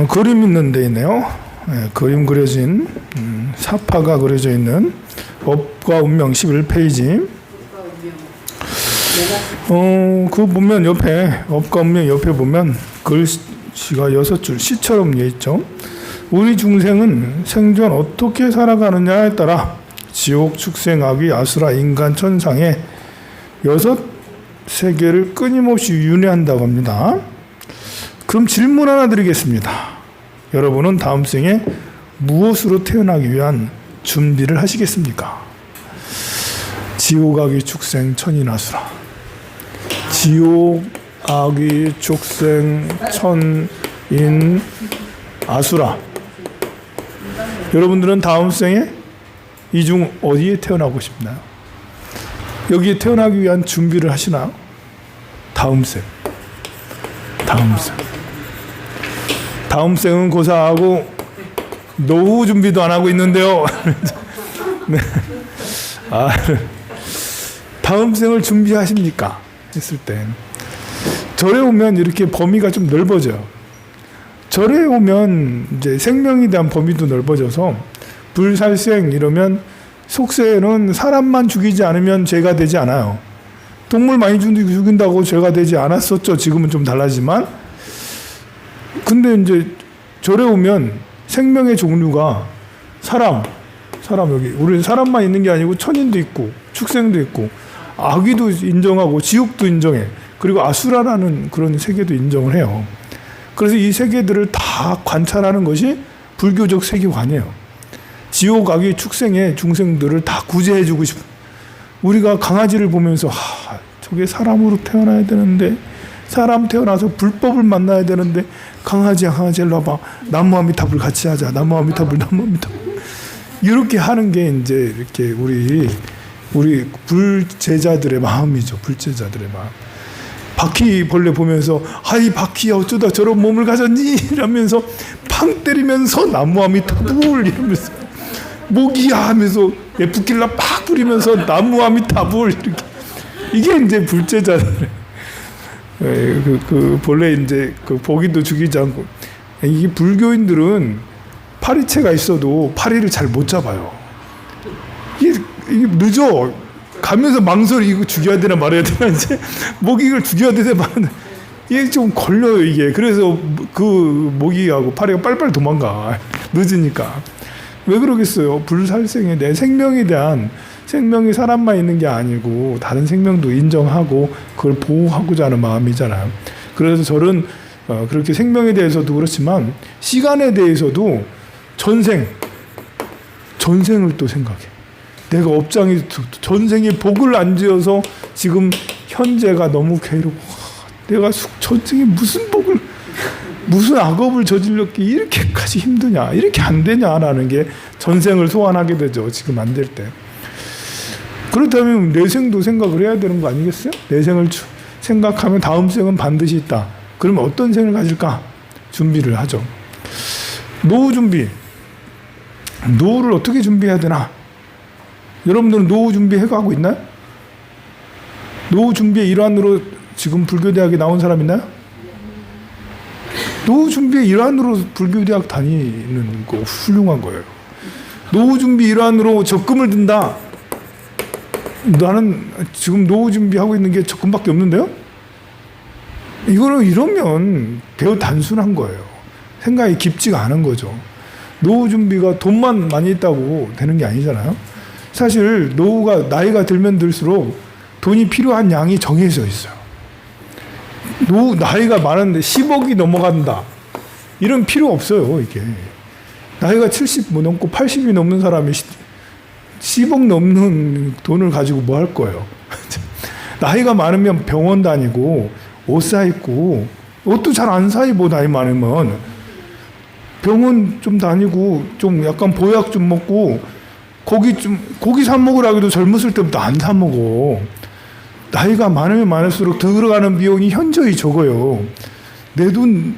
그림 있는 데 있네요. 네, 그림 그려진 사파가 그려져 있는 업과 운명 11페이지. 그거 보면 옆에 업과 운명 옆에 보면 글씨가 6줄 시처럼 되어 있죠. 우리 중생은 생전 어떻게 살아가느냐에 따라 지옥, 축생, 악귀, 아수라, 인간, 천상의 6세계를 끊임없이 윤회한다고 합니다. 그럼 질문 하나 드리겠습니다. 여러분은 다음 생에 무엇으로 태어나기 위한 준비를 하시겠습니까? 지옥, 악귀, 축생, 천인, 아수라. 지옥, 악귀, 축생, 천인, 아수라. 여러분들은 다음 생에 이 중 어디에 태어나고 싶나요? 여기에 태어나기 위한 준비를 하시나요? 다음 생. 다음 생은 고사하고 노후 준비도 안 하고 있는데요. 네. 다음 생을 준비하십니까? 했을 때 절에 오면 이렇게 범위가 좀 넓어져요. 절에 오면 이제 생명에 대한 범위도 넓어져서 불살생 이러면 속세는 사람만 죽이지 않으면 죄가 되지 않아요. 동물 많이 죽인다고 죄가 되지 않았었죠. 지금은 좀 달라지만. 근데 이제 절에 오면 생명의 종류가 사람 여기 우리 사람만 있는 게 아니고 천인도 있고 축생도 있고 악귀도 인정하고 지옥도 인정해. 그리고 아수라라는 그런 세계도 인정을 해요. 그래서 이 세계들을 다 관찰하는 것이 불교적 세계관이에요. 지옥, 악귀, 축생의 중생들을 다 구제해주고 싶어. 우리가 강아지를 보면서 저게 사람으로 태어나야 되는데 사람 태어나서 불법을 만나야 되는데 강아지야 일로 와봐. 나무아미타불 같이 하자. 나무아미타불. 이렇게 하는 게 이제 이렇게 우리 불제자들의 마음이죠. 불제자들의 마음. 바퀴벌레 보면서 이 바퀴야 어쩌다 저런 몸을 가졌니? 이러면서 팡 때리면서 나무아미타불 이러면서 모기야 하면서 예쁘길라 팍 부리면서 나무아미타불 이렇게. 이게 이제 불제자들. 본래 이제 보기도 죽이지 않고. 이게 불교인들은 파리채가 있어도 파리를 잘 못 잡아요. 이게 늦어. 가면서 망설이 이거 죽여야 되나 말아야 되나 이제 모기를 죽여야 되나 말아야 이게 좀 걸려요 이게. 그래서 그 모기하고 파리가 빨리빨리 도망가. 늦으니까. 왜 그러겠어요? 불살생에 대한 생명에 대한 생명이 사람만 있는 게 아니고 다른 생명도 인정하고 그걸 보호하고자 하는 마음이잖아요. 그래서 저는 그렇게 생명에 대해서도 그렇지만 시간에 대해서도 전생을 또 생각해. 내가 업장이 전생에 복을 안 지어서 지금 현재가 너무 괴로워. 내가 전생에 무슨 악업을 저질렀기 이렇게까지 힘드냐, 이렇게 안 되냐라는 게 전생을 소환하게 되죠. 지금 안 될 때. 그렇다면 내생도 생각을 해야 되는 거 아니겠어요? 내생을 생각하면 다음 생은 반드시 있다. 그러면 어떤 생을 가질까? 준비를 하죠. 노후 준비. 노후를 어떻게 준비해야 되나? 여러분들은 노후 준비해가고 있나요? 노후 준비의 일환으로 지금 불교대학에 나온 사람 있나요? 노후 준비의 일환으로 불교대학 다니는 거 훌륭한 거예요. 노후 준비 일환으로 적금을 든다. 나는 지금 노후 준비하고 있는 게 적금밖에 없는데요? 이러면 매우 단순한 거예요. 생각이 깊지가 않은 거죠. 노후 준비가 돈만 많이 있다고 되는 게 아니잖아요. 사실 노후가 나이가 들면 들수록 돈이 필요한 양이 정해져 있어요. 나이가 많은데 10억이 넘어간다. 이런 필요 없어요. 이게 나이가 70 넘고 80이 넘는 사람이 10억 넘는 돈을 가지고 뭐 할 거예요? 나이가 많으면 병원 다니고 옷 사입고 옷도 잘 안 사입고 나이 많으면 병원 좀 다니고 좀 약간 보약 좀 먹고 고기 사 먹으라고 젊었을 때부터 안 사 먹어. 나이가 많으면 많을수록 들어가는 비용이 현저히 적어요. 내 돈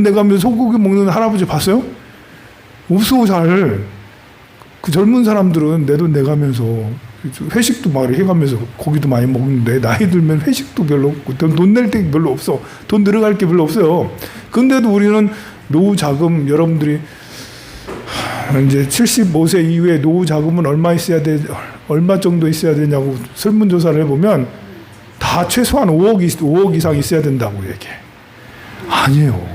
내가면서 소고기 먹는 할아버지 봤어요? 없어 잘. 그 젊은 사람들은 내 돈 내가면서 회식도 막 이렇게 해가면서 고기도 많이 먹는데 나이 들면 회식도 별로 없고 돈 낼 데 별로 없어. 돈 들어갈 게 별로 없어요. 근데도 우리는 노후 자금 여러분들이 이제 75세 이후에 노후 자금은 얼마 정도 있어야 되냐고 설문조사를 해보면 다 최소한 5억 이상 있어야 된다고 얘기해. 아니에요.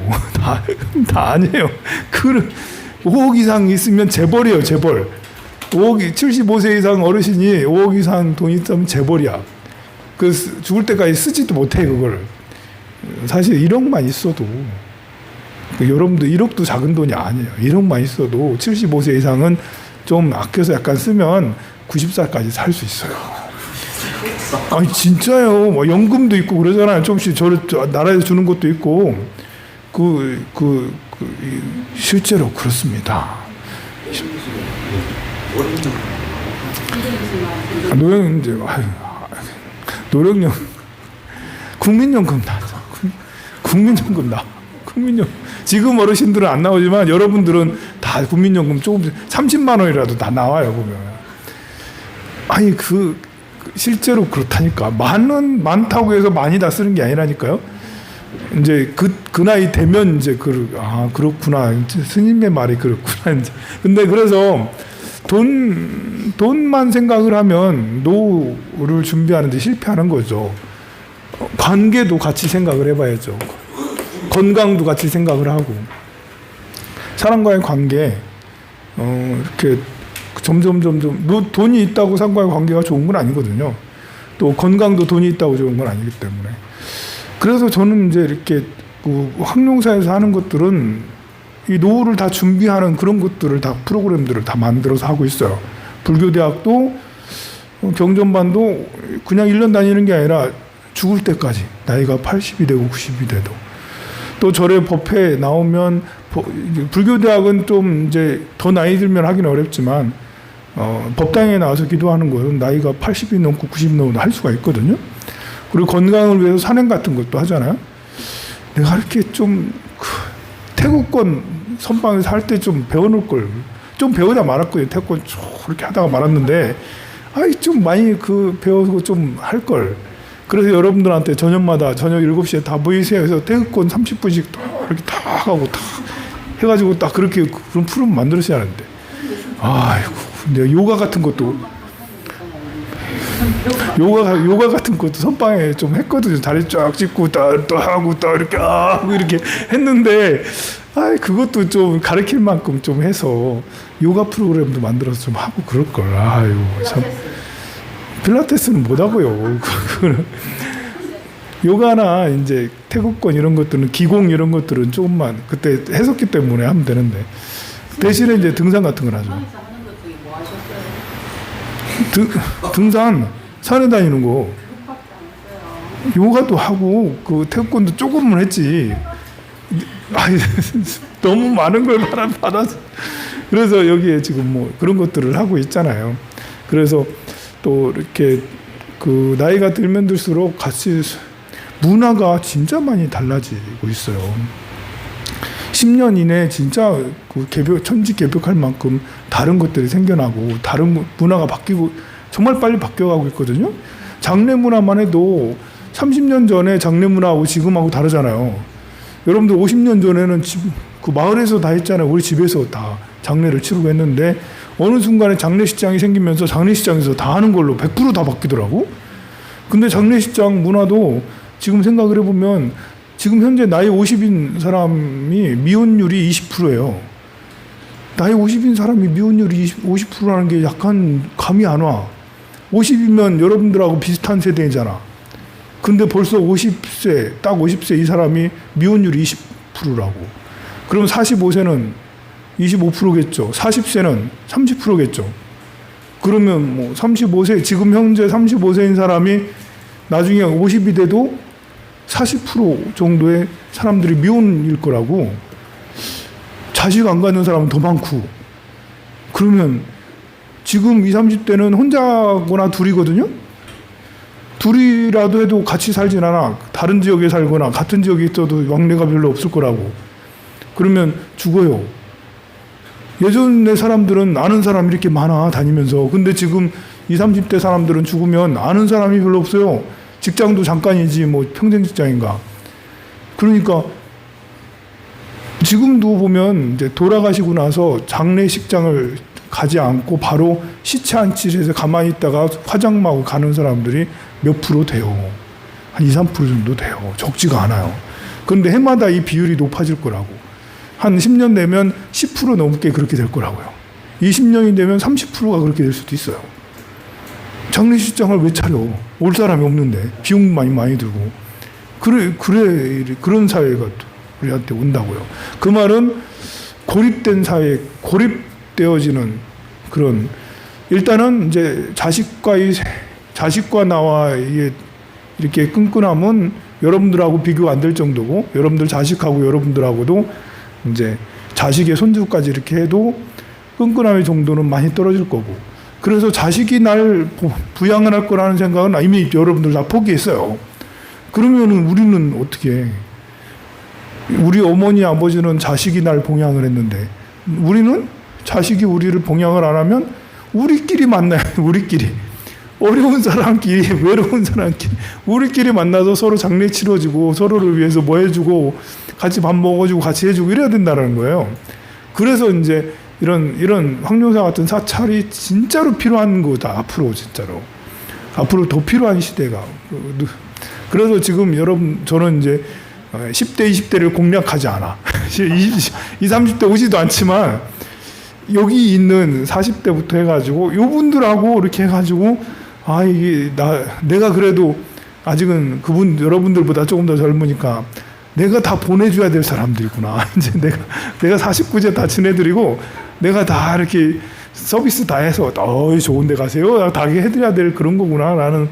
다 아니에요. 5억 이상 있으면 재벌이에요, 재벌. 75세 이상 어르신이 5억 이상 돈 있으면 재벌이야. 죽을 때까지 쓰지도 못해, 그걸. 사실 1억만 있어도, 여러분들 1억도 작은 돈이 아니에요. 1억만 있어도 75세 이상은 좀 아껴서 약간 쓰면 90살까지 살 수 있어요. 아니, 진짜요. 뭐, 연금도 있고 그러잖아요. 조금씩 나라에서 주는 것도 있고. 실제로 그렇습니다. 노령연 국민연금 나죠. 국민연금 나. 지금 어르신들은 안 나오지만 여러분들은 다 국민연금 조금 30만 원이라도 다 나와요 보면. 아니 실제로 그렇다니까. 많다고 해서 많이 다 쓰는 게 아니라니까요. 이제 그 나이 되면 이제 그렇구나. 스님의 말이 그렇구나. 이제. 근데 그래서 돈만 생각을 하면 노후를 준비하는데 실패하는 거죠. 관계도 같이 생각을 해봐야죠. 건강도 같이 생각을 하고 사람과의 관계 이렇게 점점 돈이 있다고 사람과의 관계가 좋은 건 아니거든요. 또 건강도 돈이 있다고 좋은 건 아니기 때문에. 그래서 저는 이제 이렇게 황룡사에서 하는 것들은 이 노후를 다 준비하는 그런 것들을 다 프로그램들을 다 만들어서 하고 있어요. 불교대학도 경전반도 그냥 1년 다니는 게 아니라 죽을 때까지 나이가 80이 되고 90이 돼도 또 절에 법회 나오면 불교대학은 좀 이제 더 나이 들면 하기는 어렵지만 법당에 나와서 기도하는 것은 나이가 80이 넘고 90이 넘어도 할 수가 있거든요. 그리고 건강을 위해서 산행 같은 것도 하잖아요. 내가 이렇게 좀 태국권 선방에서 할 때 좀 배워놓을 걸. 좀 배우다 말았거든요. 태권 쭉 그렇게 하다가 말았는데, 좀 많이 배우고 좀 할 걸. 그래서 여러분들한테 저녁마다 저녁 7시에 다 모이세요 해서 태극권 30분씩 이렇게 다 하고 다 해가지고 딱 그렇게 그런 프로그램 만들었어야 하는데. 아이고, 내가 요가 같은 것도 선방에 좀 했거든요. 다리 쫙 찢고 또 하고 또 이렇게 하고 이렇게 했는데 그것도 좀 가르칠 만큼 좀 해서 요가 프로그램도 만들어서 좀 하고 그럴 걸. 아유 참. 필라테스는 못 하고요. 요가나 이제 태극권 이런 것들은 기공 이런 것들은 조금만 그때 했었기 때문에 하면 되는데 대신에 이제 등산 같은 걸 하죠. 등산 산에 다니는 거 요가도 하고 태권도 조금은 했지. 너무 많은 걸 받아서 그래서 여기에 지금 뭐 그런 것들을 하고 있잖아요. 그래서 또 이렇게 나이가 들면 들수록 같이 문화가 진짜 많이 달라지고 있어요. 10년 이내에 진짜 천지개벽할 만큼 다른 것들이 생겨나고 다른 문화가 바뀌고 정말 빨리 바뀌어가고 있거든요. 장례 문화만 해도 30년 전에 장례 문화하고 지금하고 다르잖아요. 여러분들 50년 전에는 마을에서 다 했잖아요. 우리 집에서 다 장례를 치르고 했는데 어느 순간에 장례식장이 생기면서 장례식장에서 다 하는 걸로 100% 다 바뀌더라고. 근데 장례식장 문화도 지금 생각을 해보면 지금 현재 나이 50인 사람이 미혼율이 20%예요. 나이 50인 사람이 미혼율이 50%라는 게 약간 감이 안 와. 50이면 여러분들하고 비슷한 세대잖아. 근데 벌써 50세, 딱 50세 이 사람이 미혼율이 20%라고. 그럼 45세는 25%겠죠. 40세는 30%겠죠. 그러면 뭐 35세, 지금 현재 35세인 사람이 나중에 50이 돼도 40% 정도의 사람들이 미혼일 거라고. 자식 안 갖는 사람은 더 많고. 그러면 지금 20, 30대는 혼자거나 둘이거든요. 둘이라도 해도 같이 살진 않아. 다른 지역에 살거나 같은 지역에 있어도 왕래가 별로 없을 거라고. 그러면 죽어요. 예전에 사람들은 아는 사람 이렇게 많아 다니면서. 근데 지금 20, 30대 사람들은 죽으면 아는 사람이 별로 없어요. 직장도 잠깐이지 뭐 평생 직장인가. 그러니까 지금도 보면 이제 돌아가시고 나서 장례식장을 가지 않고 바로 시체 안치실에서 가만히 있다가 화장하고 가는 사람들이 몇 프로 돼요. 한 2, 3% 정도 돼요. 적지가 않아요. 그런데 해마다 이 비율이 높아질 거라고. 한 10년 되면 10% 넘게 그렇게 될 거라고요. 20년이 되면 30%가 그렇게 될 수도 있어요. 장례식장을 왜 차려? 올 사람이 없는데 비용 많이 들고. 그런 사회가 우리한테 온다고요. 그 말은 고립된 사회, 고립되어지는 그런, 일단은 이제 자식과 나와 이렇게 끈끈함은 여러분들하고 비교가 안 될 정도고, 여러분들 자식하고 여러분들하고도 이제 자식의 손주까지 이렇게 해도 끈끈함의 정도는 많이 떨어질 거고, 그래서 자식이 날 부양을 할 거라는 생각은 이미 여러분들 다 포기했어요. 그러면은 우리는 어떻게 해? 우리 어머니 아버지는 자식이 날 봉양을 했는데 우리는 자식이 우리를 봉양을 안 하면 우리끼리 만나요. 우리끼리 어려운 사람끼리, 외로운 사람끼리 우리끼리 만나서 서로 장례 치러지고 서로를 위해서 뭐 해주고 같이 밥 먹어주고 같이 해주고 이래야 된다는 거예요. 그래서 이제 이런 황룡사 같은 사찰이 진짜로 필요한 거다. 앞으로 진짜로 앞으로 더 필요한 시대가. 그래서 지금 여러분 저는 이제 10대, 20대를 공략하지 않아. 20, 30대 오지도 않지만 여기 있는 40대부터 해가지고 요분들하고 이렇게 해가지고 이게 내가 그래도 아직은 여러분들보다 조금 더 젊으니까 내가 다 보내줘야 될 사람들이구나. 이제 내가 49세 다 지내드리고 내가 다 이렇게 서비스 다 해서 좋은 데 가세요. 다 해드려야 될 그런 거구나. 라는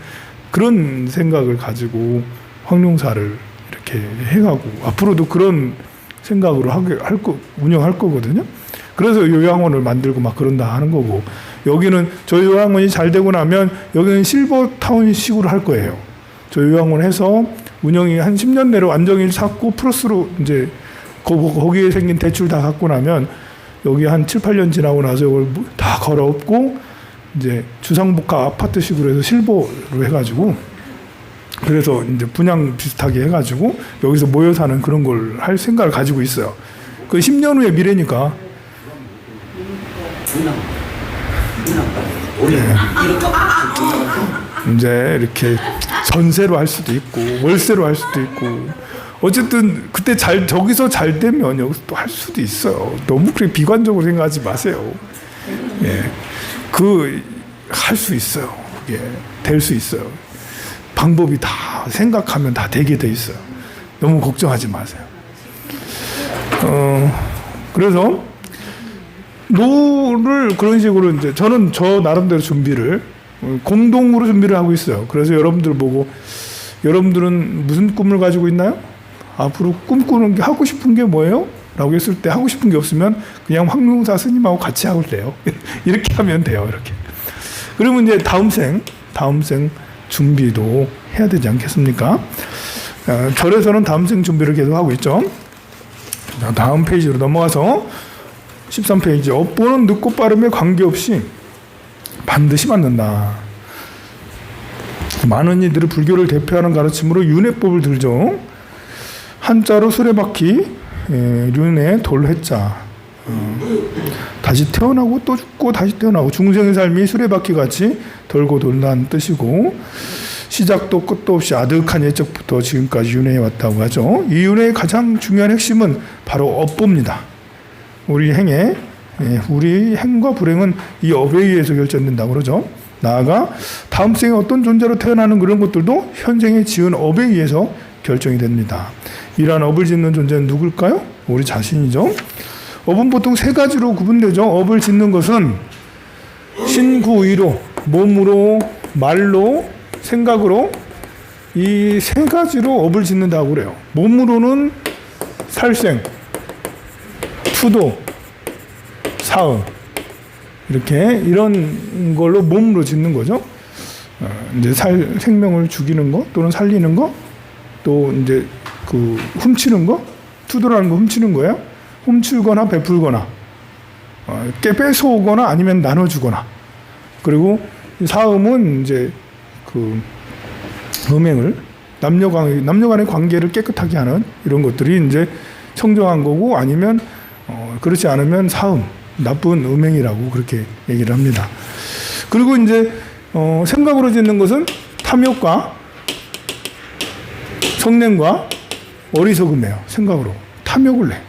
그런 생각을 가지고 황룡사를 이렇게 해가고 앞으로도 그런 생각으로 운영할 거거든요. 그래서 요양원을 만들고 막 그런다 하는 거고, 여기는 저 요양원이 잘 되고 나면 여기는 실버타운식으로 할 거예요. 저 요양원 해서 운영이 한 10년 내로 안정일 찾고 플러스로 이제 거기에 생긴 대출 다 갚고 나면 여기 한 7, 8년 지나고 나서 이걸 다 걸어엎고 이제 주상복합 아파트식으로 해서 실버로 해가지고, 그래서 이제 분양 비슷하게 해가지고 여기서 모여 사는 그런 걸 할 생각을 가지고 있어요. 그 10년 후의 미래니까. 네. 이제 이렇게 전세로 할 수도 있고 월세로 할 수도 있고, 어쨌든 그때 저기서 잘 되면 여기서 또 할 수도 있어요. 너무 그렇게 비관적으로 생각하지 마세요. 예, 할 수 있어요. 예, 될 수 있어요. 방법이 다 생각하면 다 되게 돼 있어요. 너무 걱정하지 마세요. 그래서 노를 그런 식으로 이제 저는 저 나름대로 준비를 공동으로 준비를 하고 있어요. 그래서 여러분들 보고, 여러분들은 무슨 꿈을 가지고 있나요? 앞으로 꿈꾸는 게 하고 싶은 게 뭐예요? 라고 했을 때 하고 싶은 게 없으면 그냥 황룡사 스님하고 같이 하고 돼요. 이렇게 하면 돼요. 이렇게. 그러면 이제 다음 생 준비도 해야 되지 않겠습니까? 절에서는 다음 생 준비를 계속 하고 있죠. 자, 다음 페이지로 넘어가서 13페이지. 업보는 늦고 빠름에 관계없이 반드시 맞는다. 많은 이들이 불교를 대표하는 가르침으로 윤회법을 들죠. 한자로 수레바퀴, 윤회 돌해자. 다시 태어나고 또 죽고 다시 태어나고, 중생의 삶이 수레바퀴 같이 돌고 돈다는 뜻이고, 시작도 끝도 없이 아득한 예적부터 지금까지 윤회해 왔다고 하죠. 이 윤회의 가장 중요한 핵심은 바로 업보입니다. 우리 행과 불행은 이 업에 의해서 결정된다고 그러죠. 나아가 다음 생에 어떤 존재로 태어나는 그런 것들도 현생에 지은 업에 의해서 결정이 됩니다. 이러한 업을 짓는 존재는 누굴까요? 우리 자신이죠. 업은 보통 세 가지로 구분되죠. 업을 짓는 것은 신구의로, 몸으로, 말로, 생각으로, 이 세 가지로 업을 짓는다고 그래요. 몸으로는 살생, 투도, 사음, 이렇게 이런 걸로 몸으로 짓는 거죠. 이제 생명을 죽이는 거 또는 살리는 거, 또 이제 그 훔치는 거, 투도라는 거 훔치는 거예요. 훔치거나 베풀거나, 뺏어오거나 아니면 나눠주거나, 그리고 사음은 이제 그 음행을 남녀 간의 관계를 깨끗하게 하는 이런 것들이 이제 청정한 거고, 아니면 그렇지 않으면 사음, 나쁜 음행이라고 그렇게 얘기를 합니다. 그리고 이제 생각으로 짓는 것은 탐욕과 성냄과 어리석음이에요. 생각으로 탐욕을 내.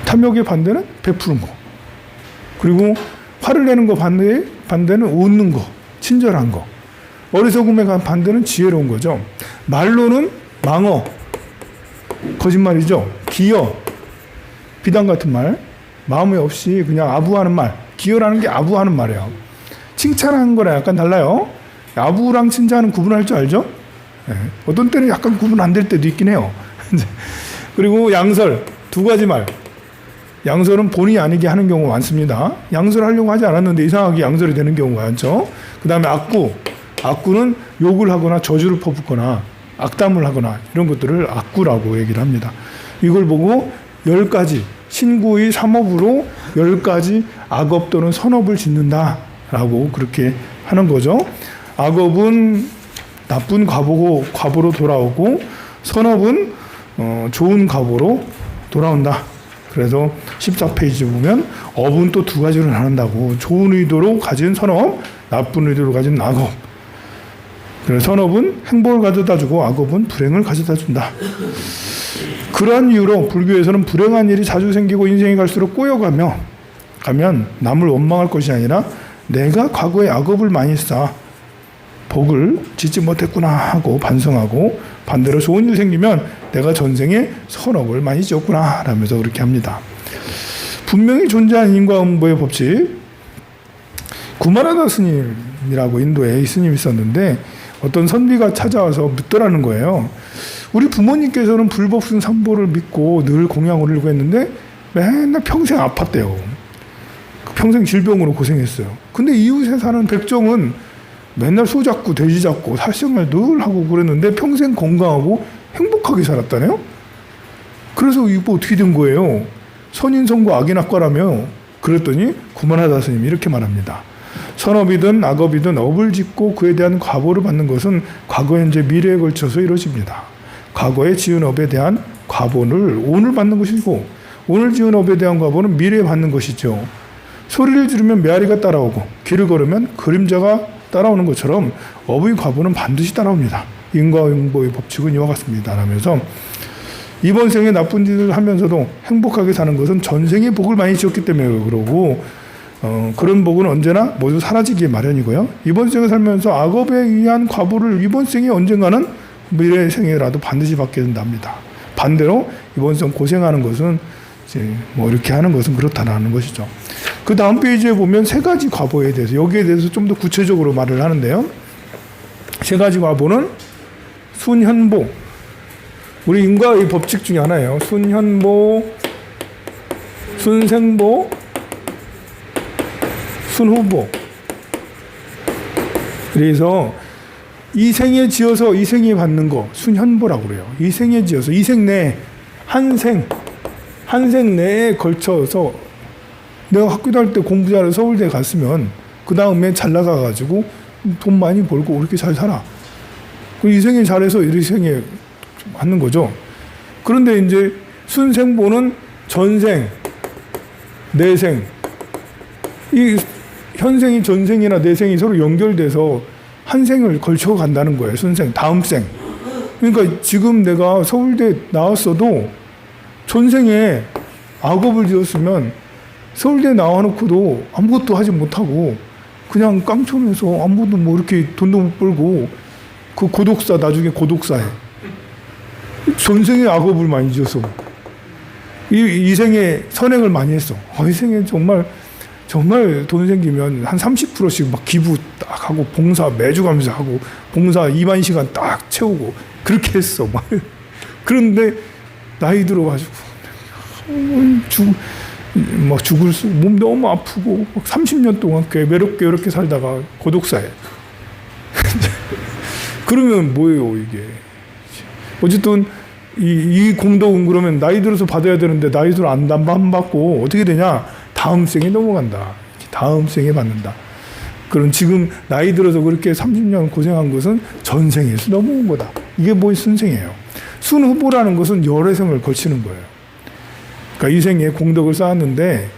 탐욕의 반대는 베푸는 거. 그리고 화를 내는 거 반대는 웃는 거, 친절한 거. 어리석음의 반대는 지혜로운 거죠. 말로는 망어, 거짓말이죠. 기여, 비단 같은 말, 마음에 없이 그냥 아부하는 말. 기여라는 게 아부하는 말이에요. 칭찬하는 거랑 약간 달라요. 아부랑 칭찬은 구분할 줄 알죠? 네. 어떤 때는 약간 구분 안 될 때도 있긴 해요. 그리고 양설, 두 가지 말. 양설은 본의 아니게 하는 경우가 많습니다. 양설하려고 하지 않았는데 이상하게 양설이 되는 경우가 많죠. 그 다음에 악구. 악구는 욕을 하거나 저주를 퍼붓거나 악담을 하거나 이런 것들을 악구라고 얘기를 합니다. 이걸 보고 10가지 신구의 삼업으로 10가지 악업 또는 선업을 짓는다라고 그렇게 하는 거죠. 악업은 나쁜 과보로 돌아오고, 선업은 좋은 과보로 돌아온다. 그래서 14페이지 보면 업은 또 두 가지로 나눈다고. 좋은 의도로 가진 선업, 나쁜 의도로 가진 악업. 그래서 선업은 행복을 가져다 주고 악업은 불행을 가져다 준다. 그러한 이유로 불교에서는 불행한 일이 자주 생기고 인생이 갈수록 꼬여가면 남을 원망할 것이 아니라 내가 과거에 악업을 많이 쌓아 복을 짓지 못했구나 하고 반성하고, 반대로 좋은 일 생기면 내가 전생에 선업을 많이 지었구나 라면서 그렇게 합니다. 분명히 존재한 인과응보의 법칙. 구마라다 스님이라고 인도에 이 스님이 있었는데 어떤 선비가 찾아와서 묻더라는 거예요. 우리 부모님께서는 불법순 삼보를 믿고 늘 공양을 하려고 했는데 맨날 평생 아팠대요. 평생 질병으로 고생했어요. 근데 이웃에 사는 백정은 맨날 소 잡고 돼지 잡고 사생활 늘 하고 그랬는데 평생 건강하고 행복하게 살았다네요. 그래서 이거 어떻게 된 거예요? 선인선과 악인악과라며. 그랬더니 구마라다 스님이 이렇게 말합니다. 선업이든 악업이든 업을 짓고 그에 대한 과보를 받는 것은 과거, 현재, 미래에 걸쳐서 이루어집니다. 과거에 지은 업에 대한 과보를 오늘 받는 것이고, 오늘 지은 업에 대한 과보는 미래에 받는 것이죠. 소리를 지르면 메아리가 따라오고 길을 걸으면 그림자가 따라오는 것처럼 업의 과보는 반드시 따라옵니다. 인과응보의 법칙은 이와 같습니다. 라면서 이번 생에 나쁜 일을 하면서도 행복하게 사는 것은 전생에 복을 많이 지었기 때문에 그러고, 그런 복은 언제나 모두 사라지기 마련이고요. 이번 생에 살면서 악업에 의한 과보를 이번 생에 언젠가는 미래 생에라도 반드시 받게 된답니다. 반대로 이번 생 고생하는 것은 이제 뭐 이렇게 하는 것은 그렇다라는 것이죠. 그 다음 페이지에 보면 세 가지 과보에 대해서, 여기에 대해서 좀 더 구체적으로 말을 하는데요. 세 가지 과보는 순현보, 우리 인과의 법칙 중에 하나예요. 순현보, 순생보, 순후보. 그래서 이 생에 지어서 이 생에 받는 거 순현보라고 그래요. 이 생에 지어서 이 생 내에 한 생 내에 걸쳐서 내가 학교 다닐 때 공부 잘해서 서울대 갔으면 그 다음에 잘 나가가지고 돈 많이 벌고 그렇게 잘 살아. 이 생에 잘해서 이 생에 받는 거죠. 그런데 이제 순생보는 전생, 내생, 이 현생이 전생이나 내생이 서로 연결돼서 한 생을 걸쳐 간다는 거예요. 순생, 다음 생. 그러니까 지금 내가 서울대 나왔어도 전생에 악업을 지었으면 서울대 나와놓고도 아무것도 하지 못하고 그냥 깡촌에서 아무것도 뭐 이렇게 돈도 못 벌고 그 고독사, 나중에 고독사해. 전생에 악업을 많이 지었어. 이 생에 선행을 많이 했어. 이 생에 정말 돈 생기면 한 30%씩 막 기부 딱 하고 봉사 매주 가면서 하고 봉사 2만 시간 딱 채우고 그렇게 했어. 막. 그런데 나이 들어가지고 막 죽을 수, 몸 너무 아프고 막 30년 동안 외롭게 이렇게 살다가 고독사해. 그러면 뭐예요 이게? 어쨌든 이 공덕은 그러면 나이 들어서 받아야 되는데 나이 들어 안 받고 어떻게 되냐? 다음 생에 넘어간다. 다음 생에 받는다. 그럼 지금 나이 들어서 그렇게 30년 고생한 것은 전생에서 넘어온 거다. 이게 뭐 순생이에요. 순후보라는 것은 여러 생을 걸치는 거예요. 그러니까 이 생에 공덕을 쌓았는데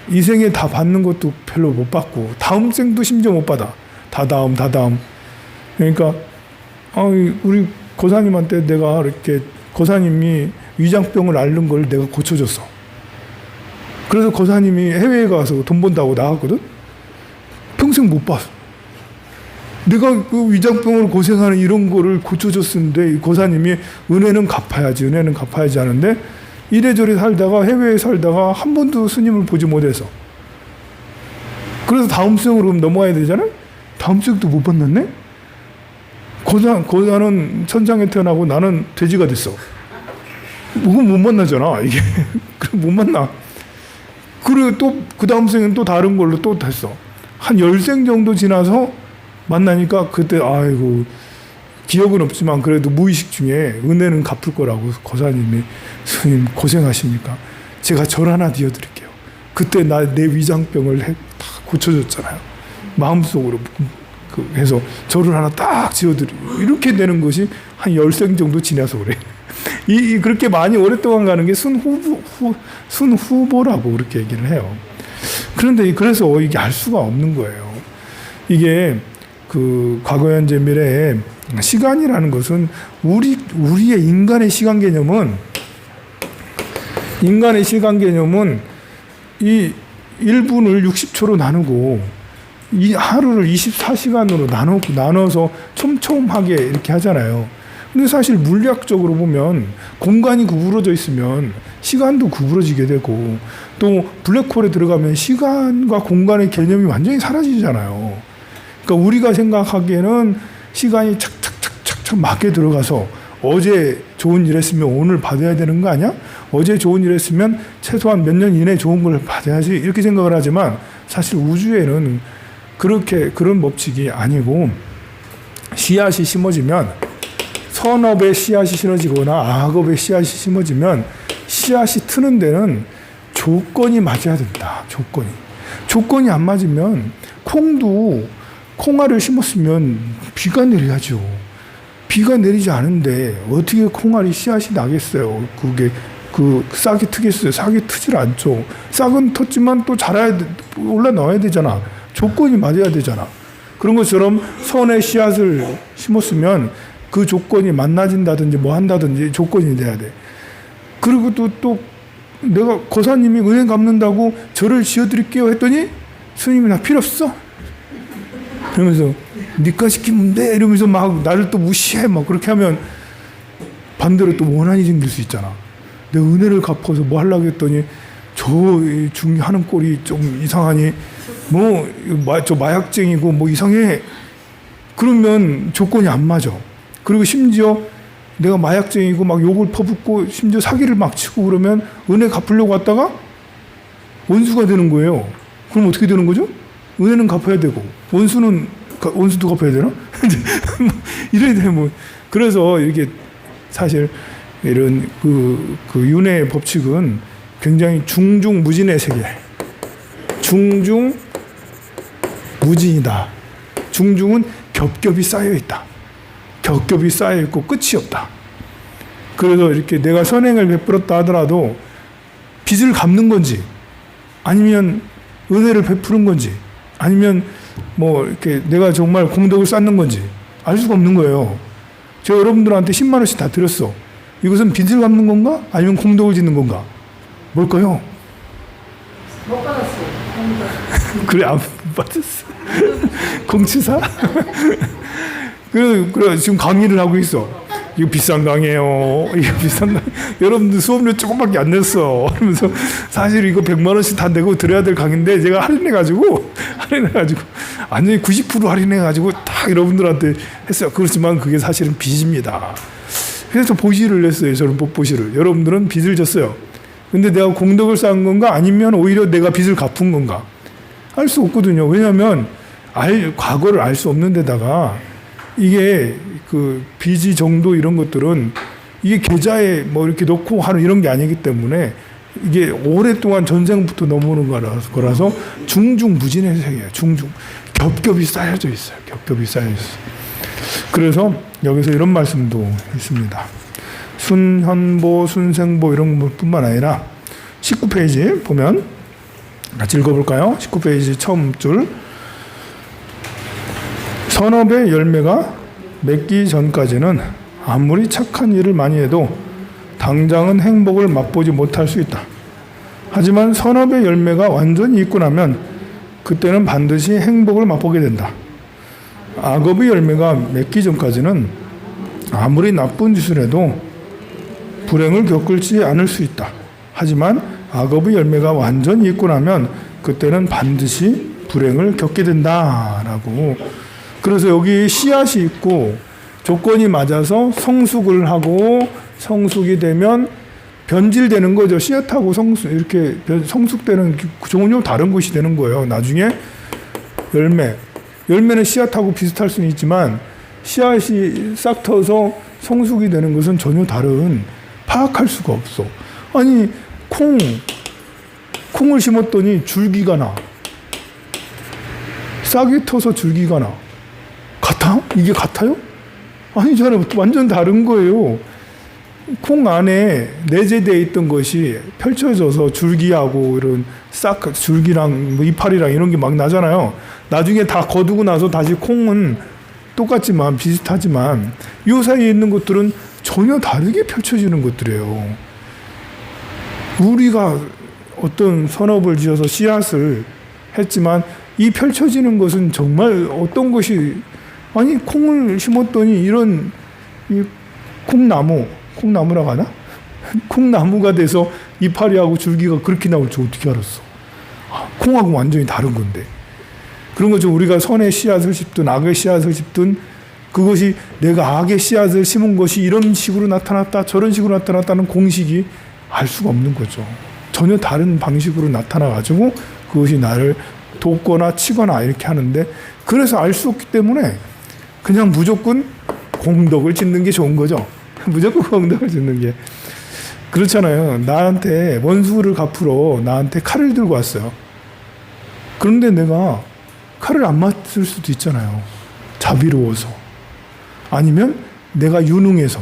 이 생에 다 받는 것도 별로 못 받고 다음 생도 심지어 못 받아. 다다음. 그러니까 우리 고사님한테 내가 이렇게 고사님이 위장병을 앓는 걸 내가 고쳐줬어. 그래서 고사님이 해외에 가서 돈 번다고 나갔거든. 평생 못 봤어. 내가 그 위장병으로 고생하는 이런 거를 고쳐줬는데 고사님이 은혜는 갚아야지 하는데 이래저래 살다가 해외에 살다가 한 번도 스님을 보지 못해서 그래서 다음 생으로 넘어가야 되잖아요. 다음 생도 못 만났네. 고사는 천상에 태어나고 나는 돼지가 됐어. 그건 못 만나잖아 이게. 못 만나. 그리고 또 그 다음 생은 또 다른 걸로 또 됐어. 한 10생 정도 지나서 만나니까 그때 아이고 기억은 없지만 그래도 무의식 중에 은혜는 갚을 거라고 고사님이 스님 고생하시니까 제가 절 하나 지어드릴게요. 그때 내 위장병을 다 고쳐줬잖아요. 마음속으로 해서 절을 하나 딱 지어드리고 이렇게 되는 것이 한 10생 정도 지나서 그래. 그렇게 많이 오랫동안 가는 게 순후보라고 그렇게 얘기를 해요. 그런데 그래서 이게 알 수가 없는 거예요. 이게 그 과거 현재 미래에 시간이라는 것은 우리의 인간의 시간 개념은 이 1분을 60초로 나누고 이 하루를 24시간으로 나눠서 촘촘하게 이렇게 하잖아요. 근데 사실 물리학적으로 보면 공간이 구부러져 있으면 시간도 구부러지게 되고 또 블랙홀에 들어가면 시간과 공간의 개념이 완전히 사라지잖아요. 그러니까 우리가 생각하기에는 시간이 착착착착착 맞게 들어가서 어제 좋은 일 했으면 오늘 받아야 되는 거 아니야? 어제 좋은 일 했으면 최소한 몇 년 이내에 좋은 걸 받아야지 이렇게 생각을 하지만 사실 우주에는 그런 법칙이 아니고 씨앗이 심어지면 선업의 씨앗이 심어지거나 악업의 씨앗이 심어지면 씨앗이 트는 데는 조건이 맞아야 된다. 조건이 안 맞으면 콩알을 심었으면 비가 내려야죠. 비가 내리지 않은데 어떻게 콩알이 씨앗이 나겠어요. 그게 싹이 트겠어요. 싹이 트질 않죠. 싹은 텄지만 또 올라 나와야 되잖아. 조건이 맞아야 되잖아. 그런 것처럼 선의 씨앗을 심었으면 그 조건이 만나진다든지 뭐 한다든지 조건이 돼야 돼. 그리고 또 내가 고사님이 은행 갚는다고 절을 지어드릴게요 했더니 스님이 나 필요 없어. 그러면서 니가 시키면 돼 이러면서 막 나를 또 무시해 막 그렇게 하면 반대로 또 원한이 생길 수 있잖아. 내 은혜를 갚아서 뭐 하려고 했더니 저 중하는 꼴이 좀 이상하니 저 마약쟁이고 뭐 이상해. 그러면 조건이 안 맞아. 그리고 심지어 내가 마약쟁이고 막 욕을 퍼붓고 심지어 사기를 막 치고 그러면 은혜 갚으려고 왔다가 원수가 되는 거예요. 그럼 어떻게 되는 거죠? 은혜는 갚아야 되고 원수도 갚아야 되나? 이래야 돼 뭐. 그래서 이렇게 사실 이런 그 윤회의 법칙은 굉장히 중중무진의 세계. 중중무진이다. 중중은 겹겹이 쌓여 있다. 겹겹이 쌓여 있고 끝이 없다. 그래서 이렇게 내가 선행을 베풀었다 하더라도 빚을 갚는 건지 아니면 은혜를 베푸는 건지 아니면 뭐 이렇게 내가 정말 공덕을 쌓는 건지 알 수가 없는 거예요. 제가 여러분들한테 10만 원씩 다 드렸어. 이것은 빚을 갚는 건가? 아니면 공덕을 짓는 건가? 뭘까요? 못 받았어요. 그래 안 받았어. 공치사? 그래 지금 강의를 하고 있어. 이거 비싼 강의예요. 이거 비싼 강의. 여러분들 수업료 조금밖에 안 냈어. 그러면서 사실 이거 100만 원씩 다 내고 들어야 될 강의인데 제가 할인해가지고 완전히 90% 할인해가지고 다 여러분들한테 했어요. 그렇지만 그게 사실은 빚입니다. 그래서 보시를 냈어요. 저는 법보시를. 여러분들은 빚을 졌어요. 근데 내가 공덕을 쌓은 건가 아니면 오히려 내가 빚을 갚은 건가? 알 수 없거든요. 왜냐하면 과거를 알 수 없는 데다가 이게 그 빚이 정도 이런 것들은 이게 계좌에 뭐 이렇게 넣고 하는 이런 게 아니기 때문에 이게 오랫동안 전생부터 넘어오는 거라서 중중무진의 세계예요. 중중. 겹겹이 쌓여져 있어요. 겹겹이 쌓여 있어요. 그래서 여기서 이런 말씀도 있습니다. 순현보, 순생보 이런 것뿐만 아니라 19페이지 보면 같이 읽어볼까요? 19페이지 처음 줄. 선업의 열매가 맺기 전까지는 아무리 착한 일을 많이 해도 당장은 행복을 맛보지 못할 수 있다. 하지만 선업의 열매가 완전히 익고 나면 그때는 반드시 행복을 맛보게 된다. 악업의 열매가 맺기 전까지는 아무리 나쁜 짓을 해도 불행을 겪을지 않을 수 있다. 하지만 악업의 열매가 완전히 익고 나면 그때는 반드시 불행을 겪게 된다라고. 그래서 여기 씨앗이 있고 조건이 맞아서 성숙을 하고 성숙이 되면 변질되는 거죠. 씨앗하고 이렇게 성숙되는 전혀 다른 것이 되는 거예요. 나중에 열매는 씨앗하고 비슷할 수는 있지만 씨앗이 싹 터서 성숙이 되는 것은 전혀 다른, 파악할 수가 없어. 아니 콩을 심었더니 줄기가 나. 싹이 터서 줄기가 나. 같아? 이게 같아요? 아니잖아요. 완전 다른 거예요. 콩 안에 내재되어 있던 것이 펼쳐져서 줄기하고 이런 싹 줄기랑 뭐 이파리랑 이런 게 막 나잖아요. 나중에 다 거두고 나서 다시 콩은 똑같지만 비슷하지만 이 사이에 있는 것들은 전혀 다르게 펼쳐지는 것들이에요. 우리가 어떤 선업을 지어서 씨앗을 했지만 이 펼쳐지는 것은 정말 어떤 것이, 아니 콩을 심었더니 이런 이 콩나무라고 하나? 콩나무가 돼서 이파리하고 줄기가 그렇게 나올 줄 어떻게 알았어? 콩하고 완전히 다른 건데. 그런 거죠. 우리가 선의 씨앗을 심든 악의 씨앗을 심든 그것이 내가 악의 씨앗을 심은 것이 이런 식으로 나타났다 저런 식으로 나타났다는 공식이 알 수가 없는 거죠. 전혀 다른 방식으로 나타나가지고 그것이 나를 돕거나 치거나 이렇게 하는데, 그래서 알 수 없기 때문에 그냥 무조건 공덕을 짓는 게 좋은 거죠. 무조건 공덕을 짓는 게. 그렇잖아요. 나한테 원수를 갚으러 나한테 칼을 들고 왔어요. 그런데 내가 칼을 안 맞을 수도 있잖아요. 자비로워서. 아니면 내가 유능해서.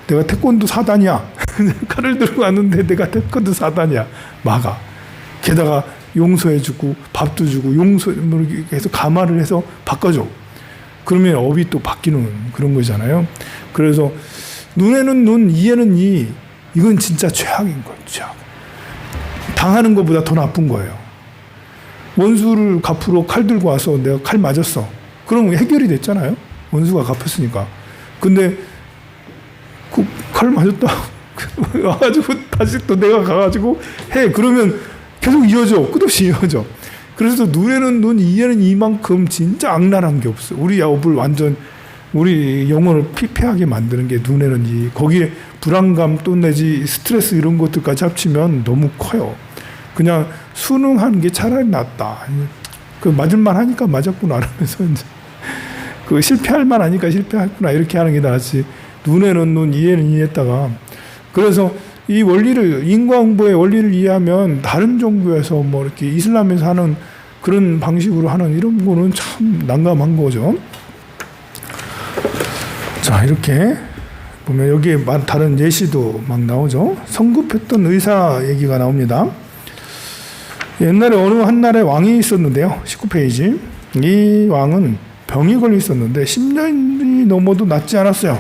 내가 태권도 4단이야. 칼을 들고 왔는데 내가 태권도 4단이야. 막아. 게다가 용서해주고 밥도 주고 용서해서 감화를 해서 바꿔줘. 그러면 업이 또 바뀌는 그런 거잖아요. 그래서 눈에는 눈, 이에는 이. 이건 진짜 최악인 거예요. 최악. 당하는 것보다 더 나쁜 거예요. 원수를 갚으러 칼 들고 와서 내가 칼 맞았어. 그럼 해결이 됐잖아요. 원수가 갚았으니까. 근데 그 칼 맞았다. 와가지고 다시 또 내가 가가지고 해. 그러면 계속 이어져. 끝없이 이어져. 그래서 눈에는 눈, 이에는 이만큼 진짜 악랄한 게 없어. 우리 업을 완전 우리 영혼을 피폐하게 만드는 게 눈에는 이. 거기에 불안감 또 내지 스트레스 이런 것들까지 합치면 너무 커요. 그냥 순응하는 게 차라리 낫다. 그 맞을만 하니까 맞았구나 이러면서 이제 그 실패할 만 하니까 실패했구나 이렇게 하는 게 낫지. 눈에는 눈, 이에는 이했다가. 그래서 이 원리를, 인과응보의 원리를 이해하면 다른 종교에서 뭐 이렇게 이슬람에서 하는 그런 방식으로 하는 이런 거는 참 난감한 거죠. 자, 이렇게 보면 여기에 다른 예시도 막 나오죠. 성급했던 의사 얘기가 나옵니다. 옛날에 어느 한나라에 왕이 있었는데요. 19페이지. 이 왕은 병이 걸려 있었는데 10년이 넘어도 낫지 않았어요.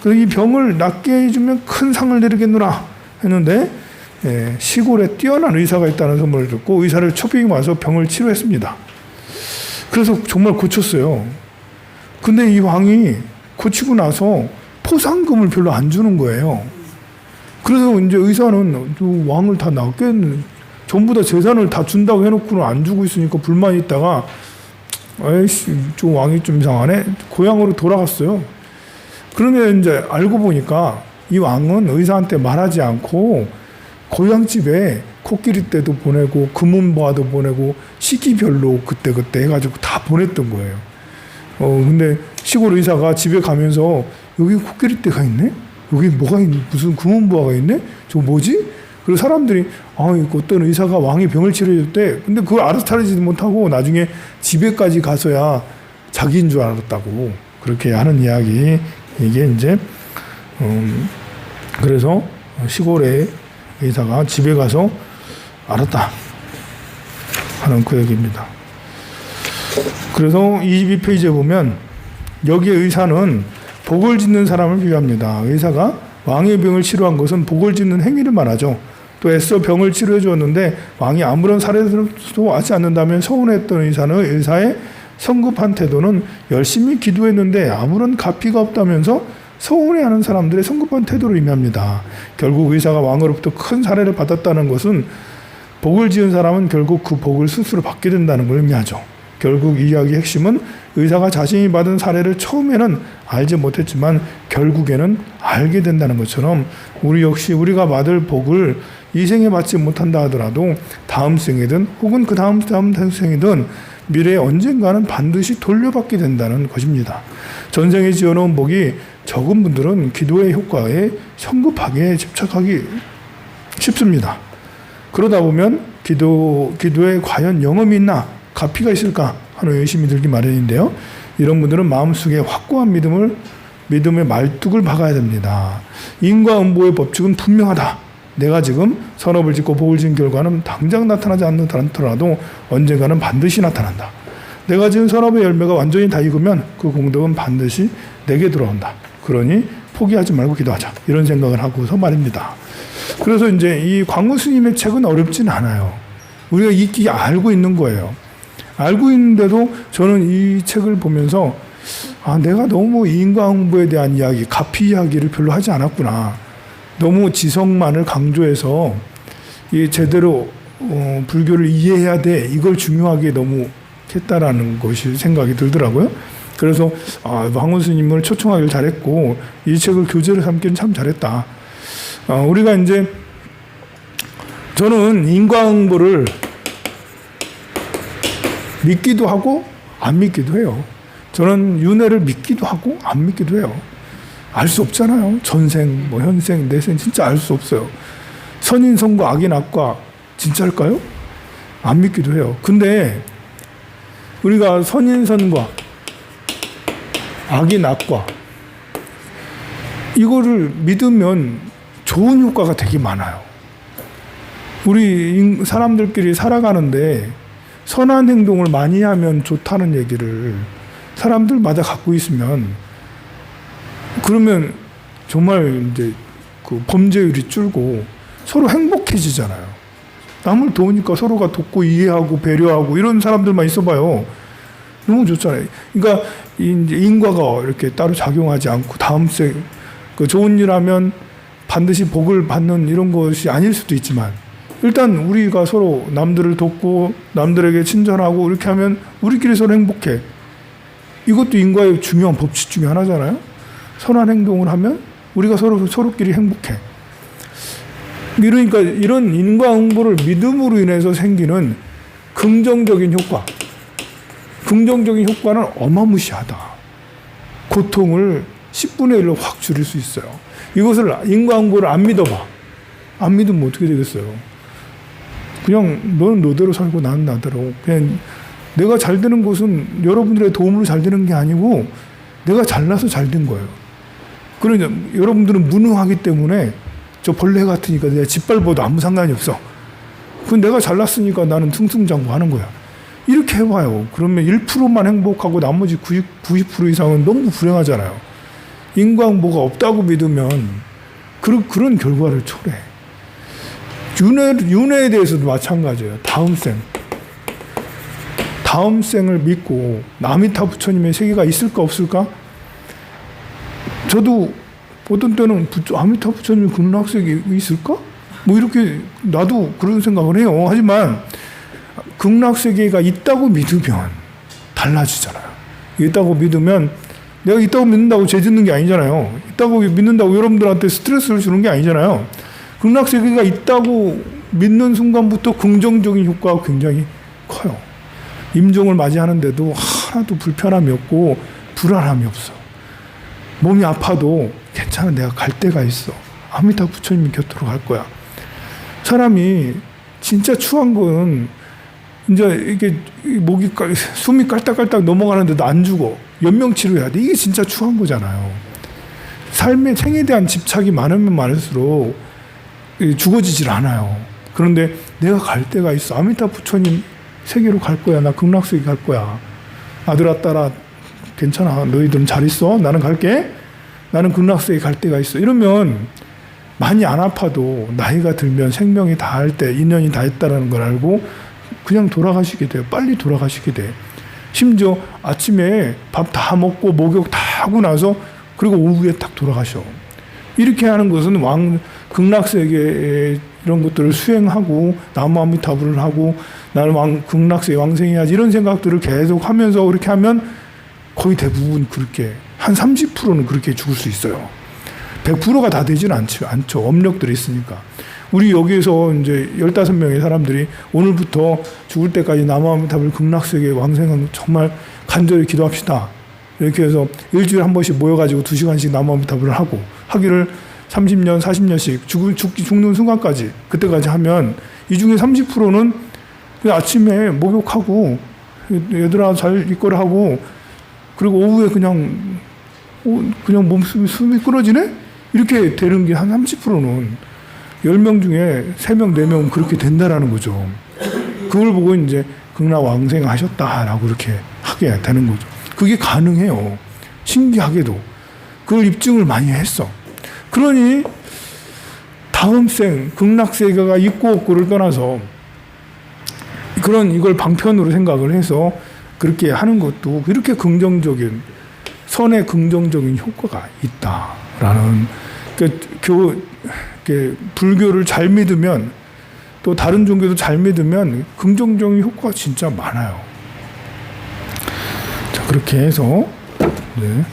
그래서 이 병을 낫게 해주면 큰 상을 내리겠노라 했는데 시골에 뛰어난 의사가 있다는 소문을 듣고 의사를 초빙이 와서 병을 치료했습니다. 그래서 정말 고쳤어요. 근데 이 왕이 고치고 나서 포상금을 별로 안 주는 거예요. 그래서 이제 의사는 왕을 다 낫게 전부 다 재산을 다 준다고 해놓고는 안 주고 있으니까 불만이 있다가 에이씨, 저 왕이 좀 이상하네. 고향으로 돌아갔어요. 그러면 이제 알고 보니까 이 왕은 의사한테 말하지 않고 고향집에 코끼리 떼도 보내고 금은보화도 보내고 시기별로 그때 해가지고 다 보냈던 거예요. 근데 시골 의사가 집에 가면서 여기 코끼리 떼가 있네? 여기 뭐가 있네? 무슨 금은보화가 있네? 저거 뭐지? 그리고 사람들이 어떤 의사가 왕의 병을 치료해줬대. 근데 그걸 알아차리지도 못하고 나중에 집에까지 가서야 자기인 줄 알았다고 그렇게 하는 이야기. 이게 이제 그래서 시골의 의사가 집에 가서 알았다 하는 그 얘기입니다. 그래서 22페이지에 보면 여기에 의사는 복을 짓는 사람을 비유합니다. 의사가 왕의 병을 치료한 것은 복을 짓는 행위를 말하죠. 또 애써 병을 치료해 주었는데 왕이 아무런 사례도 하지 않는다면 서운했던 의사의 성급한 태도는 열심히 기도했는데 아무런 가피가 없다면서 서운해하는 사람들의 성급한 태도를 의미합니다. 결국 의사가 왕으로부터 큰 사례를 받았다는 것은 복을 지은 사람은 결국 그 복을 스스로 받게 된다는 걸 의미하죠. 결국 이 이야기의 핵심은 의사가 자신이 받은 사례를 처음에는 알지 못했지만 결국에는 알게 된다는 것처럼 우리 역시 우리가 받을 복을 이 생에 받지 못한다 하더라도 다음 생이든 혹은 그 다음 생이든 미래에 언젠가는 반드시 돌려받게 된다는 것입니다. 전생에 지어놓은 복이 적은 분들은 기도의 효과에 성급하게 집착하기 쉽습니다. 그러다 보면 기도에 과연 영험이 있나 가피가 있을까 하는 의심이 들기 마련인데요. 이런 분들은 마음속에 확고한 믿음의 말뚝을 박아야 됩니다. 인과응보의 법칙은 분명하다. 내가 지금 선업을 짓고 복을 지은 결과는 당장 나타나지 않더라도 언젠가는 반드시 나타난다. 내가 지은 선업의 열매가 완전히 다 익으면 그 공덕은 반드시 내게 들어온다. 그러니 포기하지 말고 기도하자. 이런 생각을 하고서 말입니다. 그래서 이제 이 광우 스님의 책은 어렵진 않아요. 우리가 익히 알고 있는 거예요. 알고 있는데도 저는 이 책을 보면서 내가 너무 인과응보에 대한 이야기, 가피 이야기를 별로 하지 않았구나. 너무 지성만을 강조해서 제대로 불교를 이해해야 돼. 이걸 중요하게 너무 했다라는 것이 생각이 들더라고요. 그래서 광우 스님을 초청하길 잘했고 이 책을 교재로 삼기는 참 잘했다. 우리가 이제 저는 인과응보를 믿기도 하고 안 믿기도 해요. 저는 윤회를 믿기도 하고 안 믿기도 해요. 알 수 없잖아요. 전생, 현생, 내생 진짜 알 수 없어요. 선인선과 악인악과 진짜일까요? 안 믿기도 해요. 근데 우리가 선인선과 악인악과 이거를 믿으면 좋은 효과가 되게 많아요. 우리 사람들끼리 살아가는데 선한 행동을 많이 하면 좋다는 얘기를 사람들마다 갖고 있으면 그러면 정말 이제 그 범죄율이 줄고 서로 행복해지잖아요. 남을 도우니까 서로가 돕고 이해하고 배려하고 이런 사람들만 있어봐요. 너무 좋잖아요. 그러니까 이제 인과가 이렇게 따로 작용하지 않고 다음 생 그 좋은 일 하면 반드시 복을 받는 이런 것이 아닐 수도 있지만 일단 우리가 서로 남들을 돕고 남들에게 친절하고 이렇게 하면 우리끼리 서로 행복해. 이것도 인과의 중요한 법칙 중에 하나잖아요. 선한 행동을 하면 우리가 서로끼리 행복해. 그러니까 이런 인과응보를 믿음으로 인해서 생기는 긍정적인 효과. 긍정적인 효과는 어마무시하다. 고통을 10분의 1로 확 줄일 수 있어요. 이것을 인과응보를 안 믿어봐. 안 믿으면 어떻게 되겠어요? 그냥 너는 너대로 살고 나는 나대로. 그냥 내가 잘 되는 것은 여러분들의 도움으로 잘 되는 게 아니고 내가 잘나서 잘 된 거예요. 그러니까 여러분들은 무능하기 때문에 저 벌레 같으니까 내가 짓밟아도 아무 상관이 없어. 그건 내가 잘났으니까 나는 승승장구하는 거야. 이렇게 해봐요. 그러면 1%만 행복하고 나머지 90% 이상은 너무 불행하잖아요. 인과응보가 없다고 믿으면 그런 결과를 초래해. 윤회에 대해서도 마찬가지예요. 다음 생을 믿고 나미타 부처님의 세계가 있을까 없을까? 저도 어떤 때는 아미타 부처님 극락세계 있을까? 뭐 이렇게 나도 그런 생각을 해요. 하지만 극락세계가 있다고 믿으면 달라지잖아요. 있다고 믿으면 내가 있다고 믿는다고 죄 짓는 게 아니잖아요. 있다고 믿는다고 여러분들한테 스트레스를 주는 게 아니잖아요. 극락세계가 있다고 믿는 순간부터 긍정적인 효과가 굉장히 커요. 임종을 맞이하는데도 하나도 불편함이 없고 불안함이 없어. 몸이 아파도 괜찮아. 내가 갈 데가 있어. 아미타 부처님 곁으로 갈 거야. 사람이 진짜 추한 건 이제 이게 숨이 깔딱깔딱 넘어가는데도 안 죽어. 연명치료해야 돼. 이게 진짜 추한 거잖아요. 삶의 생에 대한 집착이 많으면 많을수록 죽어지질 않아요. 그런데 내가 갈 데가 있어. 아미타 부처님 세계로 갈 거야. 나 극락세계 갈 거야. 아들아 딸아 괜찮아. 너희들은 잘 있어. 나는 갈게. 나는 극락세계 갈 데가 있어. 이러면 많이 안 아파도 나이가 들면 생명이 다할 때 인연이 다 했다라는 걸 알고 그냥 돌아가시게 돼요. 빨리 돌아가시게 돼. 심지어 아침에 밥 다 먹고 목욕 다 하고 나서 그리고 오후에 딱 돌아가셔. 이렇게 하는 것은 극락세계 이런 것들을 수행하고 나무아미타불을 하고 나는 극락세계 왕생해야지 이런 생각들을 계속 하면서 그렇게 하면 거의 대부분 그렇게 한 30%는 그렇게 죽을 수 있어요. 100%가 다 되지는 않죠. 업력들이 있으니까. 우리 여기에서 이제 15명의 사람들이 오늘부터 죽을 때까지 나무아미타불 극락세계 왕생한 정말 간절히 기도합시다. 이렇게 해서 일주일에 한 번씩 모여가지고 2시간씩 나무아미타불을 하기를 30년, 40년씩 죽는 순간까지 그때까지 하면 이 중에 30%는 아침에 목욕하고 얘들아 잘 있거라 하고 그리고 오후에 그냥 숨이 끊어지네? 이렇게 되는 게 한 30%는 10명 중에 3명, 4명 그렇게 된다라는 거죠. 그걸 보고 이제 극락왕생 하셨다라고 이렇게 하게 되는 거죠. 그게 가능해요. 신기하게도. 그걸 입증을 많이 했어. 그러니 다음 생, 극락세계가 있고 없고를 떠나서 이걸 방편으로 생각을 해서 그렇게 하는 것도 이렇게 긍정적인, 선의 긍정적인 효과가 있다라는, 불교를 잘 믿으면 또 다른 종교도 잘 믿으면 긍정적인 효과가 진짜 많아요. 자, 그렇게 해서, 네.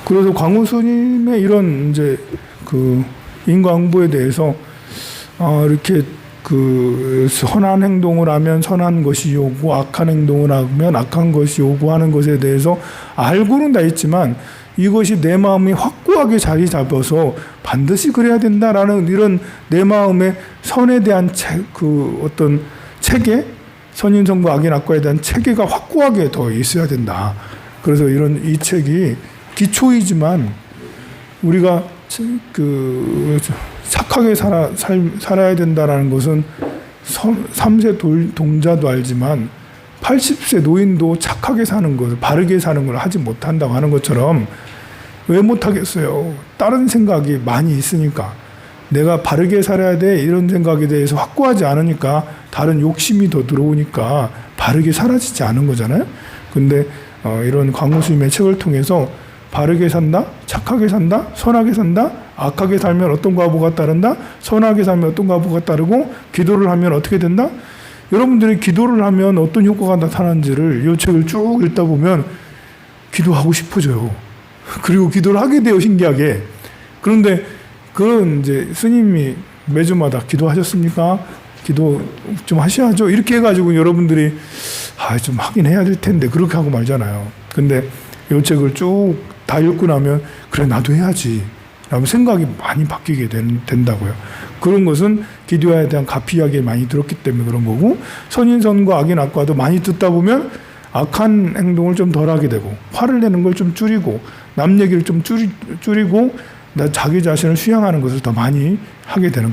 그래서 광우스님의 이런 이제 인과응보에 대해서 이렇게 선한 행동을 하면 선한 것이 오고 악한 행동을 하면 악한 것이 오고 하는 것에 대해서 알고는 다 있지만 이것이 내 마음이 확고하게 자리 잡아서 반드시 그래야 된다라는 이런 내 마음의 선에 대한 어떤 체계, 선인성과 악인악과에 대한 체계가 확고하게 더 있어야 된다. 그래서 이 책이 기초이지만 우리가 착하게 살아야 된다라는 것은 3세 동자도 알지만 80세 노인도 착하게 사는 것, 바르게 사는 걸 하지 못한다고 하는 것처럼 왜 못하겠어요? 다른 생각이 많이 있으니까. 내가 바르게 살아야 돼 이런 생각에 대해서 확고하지 않으니까 다른 욕심이 더 들어오니까 바르게 사라지지 않은 거잖아요. 근데 이런 광우스님의 책을 통해서 바르게 산다, 착하게 산다, 선하게 산다, 악하게 살면 어떤 과보가 따른다, 선하게 살면 어떤 과보가 따르고 기도를 하면 어떻게 된다? 여러분들이 기도를 하면 어떤 효과가 나타나는지를 이 책을 쭉 읽다 보면 기도하고 싶어져요. 그리고 기도를 하게 돼요, 신기하게. 그런데 그런 이제 스님이 매주마다 기도하셨습니까? 기도 좀 하셔야죠. 이렇게 해가지고 여러분들이 좀 하긴 해야 될 텐데 그렇게 하고 말잖아요. 근데 이 책을 쭉 다 읽고 나면 그래 나도 해야지 라는 생각이 많이 바뀌게 된다고요. 그런 것은 기도에 대한 가피 이야기가 많이 들었기 때문에 그런 거고, 선인선과 악인악과도 많이 듣다 보면 악한 행동을 좀 덜 하게 되고 화를 내는 걸 좀 줄이고 남 얘기를 좀 줄이고 자기 자신을 수양하는 것을 더 많이 하게 되는 거예요.